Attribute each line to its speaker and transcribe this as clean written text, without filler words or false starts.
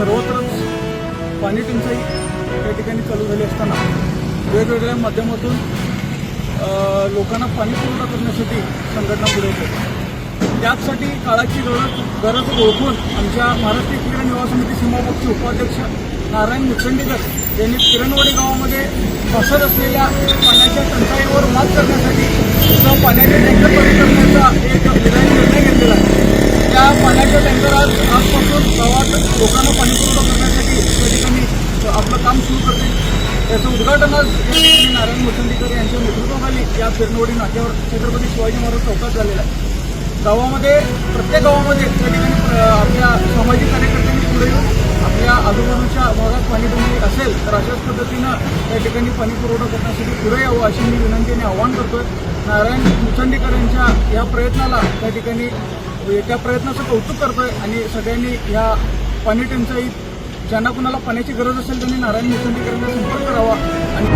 Speaker 1: सर्वत्रच पाणी टंचाई त्या ठिकाणी चालू झाली असताना वेगवेगळ्या माध्यमातून लोकांना पाणी पुरवठा करण्यासाठी संघटना पुढे होते। त्यासाठी काळाची गरज ओळखून आमच्या महाराष्ट्र क्रीडा निवास समिती सीमापक्षी उपाध्यक्ष नारायण मुचंडीकर यांनी किरणवाडी गावामध्ये पसरत असलेल्या पाण्याच्या टंचाईवर मात करण्यासाठी पाण्याचे टँकर बंद करण्याचा एक निर्णय घेतलेला आहे। त्या पाण्याच्या टँकर आजपासून गावात लोकांना पाणी पुरवठा करण्यासाठी त्या ठिकाणी आपलं काम सुरू करतील। त्याचं उद्घाटन आज नारायण मुचंडीकर यांच्या नेतृत्वाखाली या किरणवाडी नाक्यावर छत्रपती शिवाजी महाराज चौकात झालेला आहे। गावामध्ये प्रत्येक गावामध्ये त्या ठिकाणी आपल्या सामाजिक कार्यकर्त्यांनी पुढे येऊन आपल्या आजूबाजूच्या भागात पाणी टंचाई असेल तर अशाच पद्धतीनं त्या ठिकाणी पाणी पुरवठा करण्यासाठी पुढे यावं अशी मी विनंतीने आवाहन करतोय। नारायण मुचंडीकर यांच्या या प्रयत्नाला त्या ठिकाणी त्या प्रयत्नाचं कौतुक करतोय आणि सगळ्यांनी या पाणी टंचाईत ज्यांना कुणाला पाण्याची गरज असेल त्यांनी नारायण मुचंडीकरांना संपर्क करावा आणि